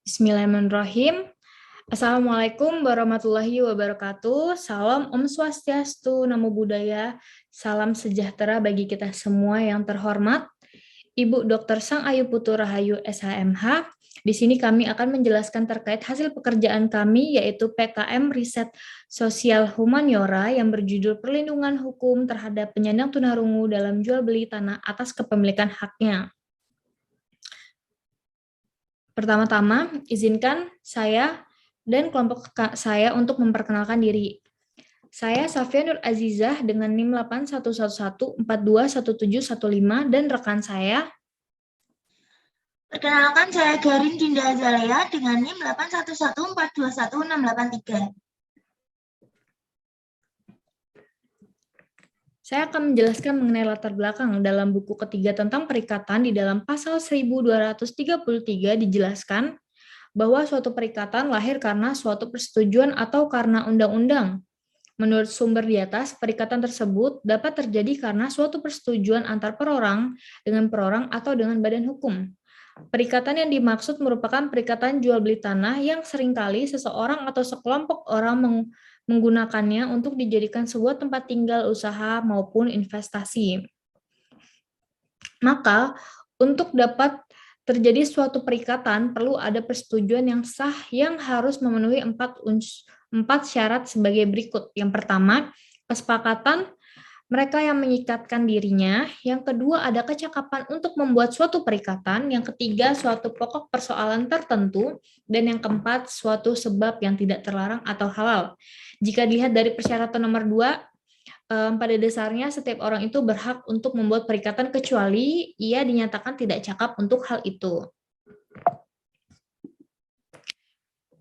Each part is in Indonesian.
Bismillahirrahmanirrahim. Assalamualaikum warahmatullahi wabarakatuh. Salam Om Swastiastu, Namo Buddhaya. Salam sejahtera bagi kita semua yang terhormat. Ibu Dr. Sang Ayu Putu Rahayu SHMH. Di sini kami akan menjelaskan terkait hasil pekerjaan kami, yaitu PKM Riset Sosial Humaniora yang berjudul Perlindungan Hukum Terhadap Penyandang Tunarungu dalam Jual Beli Tanah atas Kepemilikan Haknya. Pertama-tama, izinkan saya dan kelompok saya untuk memperkenalkan diri. Saya Safia Nur Azizah dengan NIM 8111421715 dan rekan saya. Perkenalkan, saya Garin Dinda Azalea dengan NIM 8114211683. Saya akan menjelaskan mengenai latar belakang dalam buku ketiga tentang perikatan. Di dalam pasal 1233 dijelaskan bahwa suatu perikatan lahir karena suatu persetujuan atau karena undang-undang. Menurut sumber di atas, perikatan tersebut dapat terjadi karena suatu persetujuan antar perorang dengan perorang atau dengan badan hukum. Perikatan yang dimaksud merupakan perikatan jual beli tanah yang seringkali seseorang atau sekelompok orang menggunakannya untuk dijadikan sebuah tempat tinggal, usaha, maupun investasi. Maka, untuk dapat terjadi suatu perikatan, perlu ada persetujuan yang sah yang harus memenuhi empat syarat sebagai berikut. Yang pertama, kesepakatan mereka yang mengikatkan dirinya. Yang kedua, ada kecakapan untuk membuat suatu perikatan. Yang ketiga, suatu pokok persoalan tertentu. Dan yang keempat, suatu sebab yang tidak terlarang atau halal. Jika dilihat dari persyaratan nomor 2, pada dasarnya setiap orang itu berhak untuk membuat perikatan kecuali ia dinyatakan tidak cakap untuk hal itu.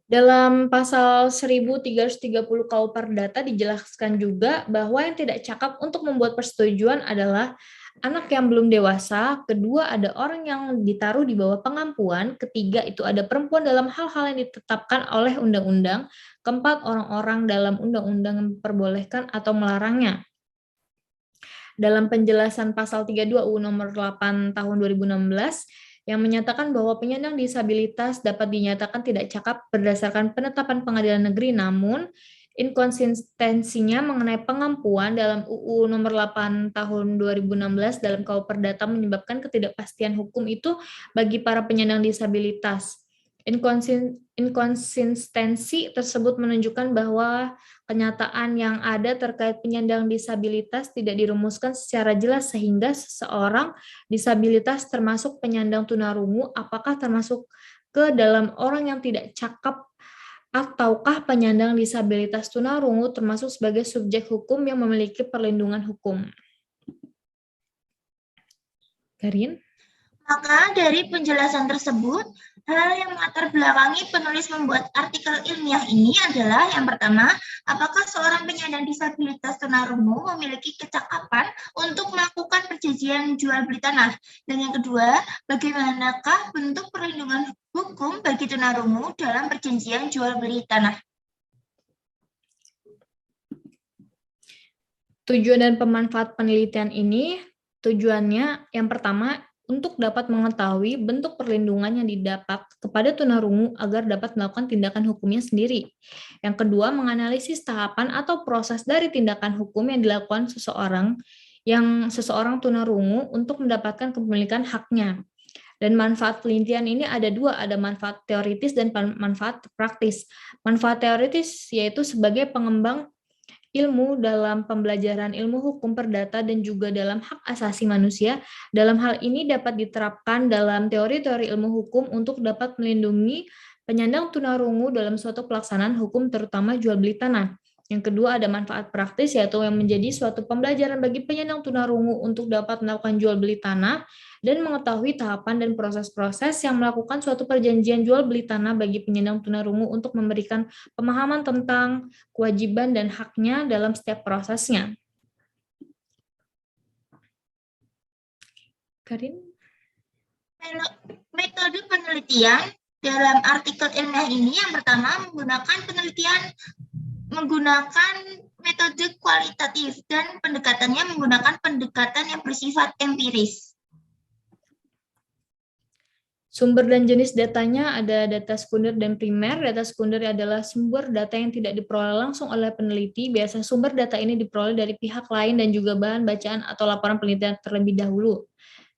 Dalam pasal 1330 KUH Perdata dijelaskan juga bahwa yang tidak cakap untuk membuat persetujuan adalah anak yang belum dewasa, kedua ada orang yang ditaruh di bawah pengampuan, ketiga itu ada perempuan dalam hal-hal yang ditetapkan oleh undang-undang, keempat orang-orang dalam undang-undang yang memperbolehkan atau melarangnya. Dalam penjelasan pasal 32 UU nomor 8 tahun 2016, yang menyatakan bahwa penyandang disabilitas dapat dinyatakan tidak cakap berdasarkan penetapan pengadilan negeri, namun inkonsistensinya mengenai pengampuan dalam UU nomor 8 tahun 2016 dalam KUH Perdata menyebabkan ketidakpastian hukum itu bagi para penyandang disabilitas. Inkonsistensi tersebut menunjukkan bahwa kenyataan yang ada terkait penyandang disabilitas tidak dirumuskan secara jelas sehingga seseorang disabilitas termasuk penyandang tunarungu apakah termasuk ke dalam orang yang tidak cakap ataukah penyandang disabilitas tunarungu termasuk sebagai subjek hukum yang memiliki perlindungan hukum. Garin? Maka dari penjelasan tersebut, hal yang melatar belakangi penulis membuat artikel ilmiah ini adalah yang pertama, apakah seorang penyandang disabilitas tunarungu memiliki kecakapan untuk melakukan perjanjian jual beli tanah? Dan yang kedua, bagaimanakah bentuk perlindungan hukum bagi tunarungu dalam perjanjian jual beli tanah? Tujuan dan pemanfaat penelitian ini, tujuannya yang pertama, untuk dapat mengetahui bentuk perlindungan yang didapat kepada tunarungu agar dapat melakukan tindakan hukumnya sendiri. Yang kedua, menganalisis tahapan atau proses dari tindakan hukum yang dilakukan seseorang tunarungu untuk mendapatkan kepemilikan haknya. Dan manfaat penelitian ini ada dua, ada manfaat teoritis dan manfaat praktis. Manfaat teoritis yaitu sebagai pengembang ilmu dalam pembelajaran ilmu hukum perdata dan juga dalam hak asasi manusia. Dalam hal ini dapat diterapkan dalam teori-teori ilmu hukum untuk dapat melindungi penyandang tunarungu dalam suatu pelaksanaan hukum terutama jual beli tanah. Yang kedua ada manfaat praktis yaitu yang menjadi suatu pembelajaran bagi penyandang tunarungu untuk dapat melakukan jual beli tanah dan mengetahui tahapan dan proses-proses yang melakukan suatu perjanjian jual beli tanah bagi penyandang tunarungu untuk memberikan pemahaman tentang kewajiban dan haknya dalam setiap prosesnya. Karin? Metode penelitian dalam artikel ilmiah ini yang pertama menggunakan metode kualitatif dan pendekatannya menggunakan pendekatan yang bersifat empiris. Sumber dan jenis datanya ada data sekunder dan primer. Data sekunder adalah sumber data yang tidak diperoleh langsung oleh peneliti. Biasanya sumber data ini diperoleh dari pihak lain dan juga bahan bacaan atau laporan penelitian terlebih dahulu.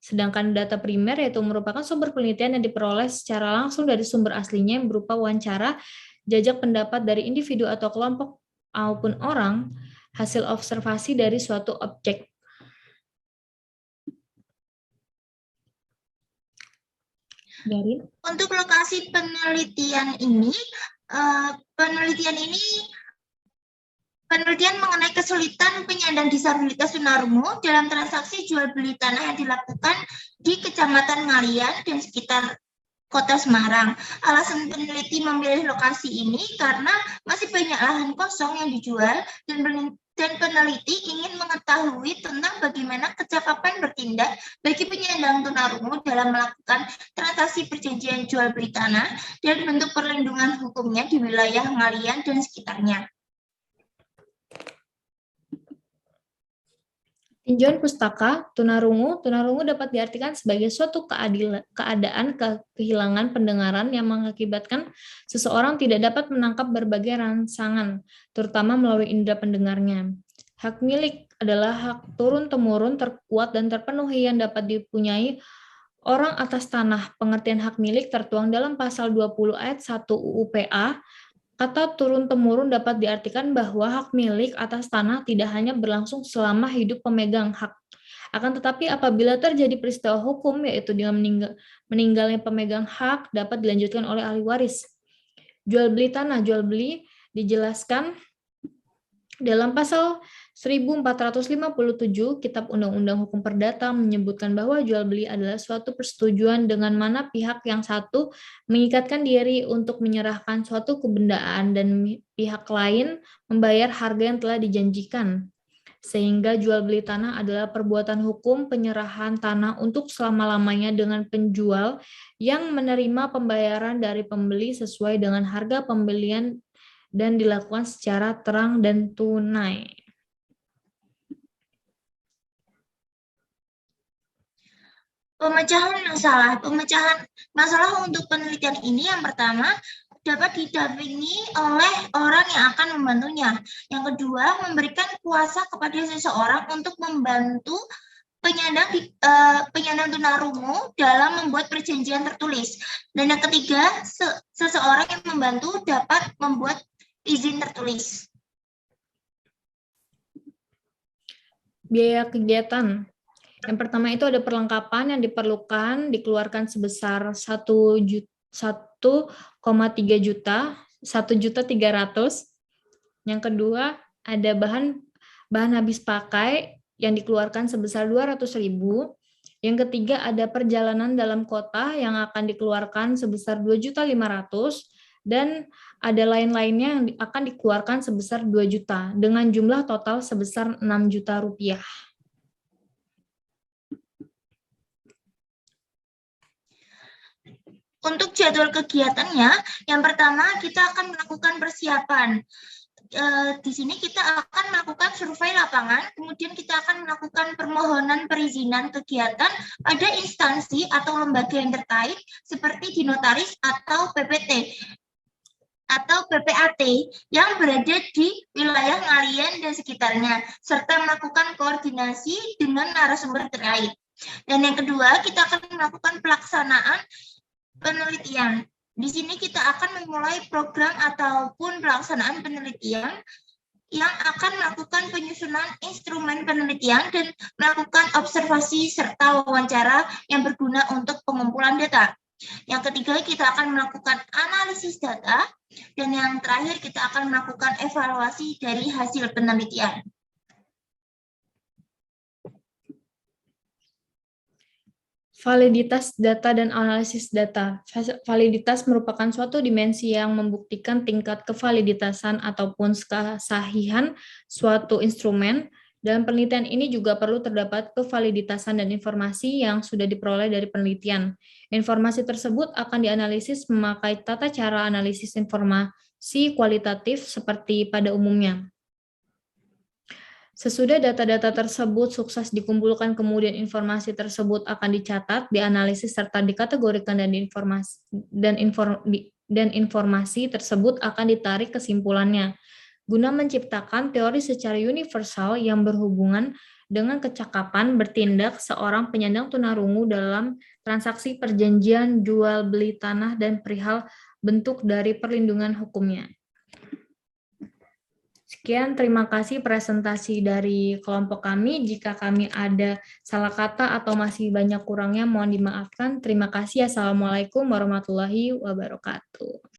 Sedangkan data primer yaitu merupakan sumber penelitian yang diperoleh secara langsung dari sumber aslinya yang berupa wawancara, jajak pendapat dari individu atau kelompok maupun orang, hasil observasi dari suatu objek. Dari Untuk lokasi penelitian ini mengenai kesulitan penyandang disabilitas tunarungu dalam transaksi jual beli tanah yang dilakukan di Kecamatan Ngalian dan sekitar Kota Semarang. Alasan peneliti memilih lokasi ini karena masih banyak lahan kosong yang dijual dan peneliti ingin mengetahui tentang bagaimana kecakapan bertindak bagi penyandang tunarungu dalam melakukan transaksi perjanjian jual beli tanah dan bentuk perlindungan hukumnya di wilayah Ngalian dan sekitarnya. tinjauan pustaka, tunarungu dapat diartikan sebagai suatu keadaan kehilangan pendengaran yang mengakibatkan seseorang tidak dapat menangkap berbagai rangsangan, terutama melalui indera pendengarnya. Hak milik adalah hak turun-temurun terkuat dan terpenuhi yang dapat dipunyai orang atas tanah. Pengertian hak milik tertuang dalam pasal 20 ayat 1 UU PA. Kata turun-temurun dapat diartikan bahwa hak milik atas tanah tidak hanya berlangsung selama hidup pemegang hak. Akan tetapi apabila terjadi peristiwa hukum, yaitu dengan meninggalnya pemegang hak, dapat dilanjutkan oleh ahli waris. Jual beli tanah, jual beli dijelaskan dalam pasal 1457 Kitab Undang-Undang Hukum Perdata menyebutkan bahwa jual beli adalah suatu persetujuan dengan mana pihak yang satu mengikatkan diri untuk menyerahkan suatu kebendaan dan pihak lain membayar harga yang telah dijanjikan. Sehingga jual beli tanah adalah perbuatan hukum penyerahan tanah untuk selama-lamanya dengan penjual yang menerima pembayaran dari pembeli sesuai dengan harga pembelian dan dilakukan secara terang dan tunai. Pemecahan masalah untuk penelitian ini yang pertama dapat didampingi oleh orang yang akan membantunya. Yang kedua, memberikan kuasa kepada seseorang untuk membantu penyandang tunarungu dalam membuat perjanjian tertulis. Dan yang ketiga, seseorang yang membantu dapat membuat izin tertulis. Biaya kegiatan. Yang pertama itu ada perlengkapan yang diperlukan dikeluarkan sebesar 1,3 juta, 1.300.000. Yang kedua ada bahan habis pakai yang dikeluarkan sebesar 200.000. Yang ketiga ada perjalanan dalam kota yang akan dikeluarkan sebesar 2.500.000 dan ada lain-lainnya yang akan dikeluarkan sebesar 2 juta dengan jumlah total sebesar 6 juta rupiah. Untuk jadwal kegiatannya, yang pertama kita akan melakukan persiapan. Di sini kita akan melakukan survei lapangan, kemudian kita akan melakukan permohonan perizinan kegiatan pada instansi atau lembaga yang terkait seperti di notaris atau PPT atau PPAT yang berada di wilayah Ngalian dan sekitarnya, serta melakukan koordinasi dengan narasumber terkait. Dan yang kedua, kita akan melakukan pelaksanaan penelitian. Di sini kita akan memulai program ataupun pelaksanaan penelitian yang akan melakukan penyusunan instrumen penelitian dan melakukan observasi serta wawancara yang berguna untuk pengumpulan data. Yang ketiga, kita akan melakukan analisis data. Dan yang terakhir, kita akan melakukan evaluasi dari hasil penelitian. Validitas data dan analisis data. Validitas merupakan suatu dimensi yang membuktikan tingkat kevaliditasan ataupun kesahihan suatu instrumen. Dalam penelitian ini juga perlu terdapat kevaliditasan dan informasi yang sudah diperoleh dari penelitian. Informasi tersebut akan dianalisis memakai tata cara analisis informasi kualitatif seperti pada umumnya. Sesudah data-data tersebut sukses dikumpulkan, kemudian informasi tersebut akan dicatat, dianalisis, serta dikategorikan dan informasi tersebut akan ditarik kesimpulannya guna menciptakan teori secara universal yang berhubungan dengan kecakapan bertindak seorang penyandang tunarungu dalam transaksi perjanjian jual beli tanah dan perihal bentuk dari perlindungan hukumnya. Sekian, terima kasih presentasi dari kelompok kami. Jika kami ada salah kata atau masih banyak kurangnya, mohon dimaafkan. Terima kasih. Assalamualaikum warahmatullahi wabarakatuh.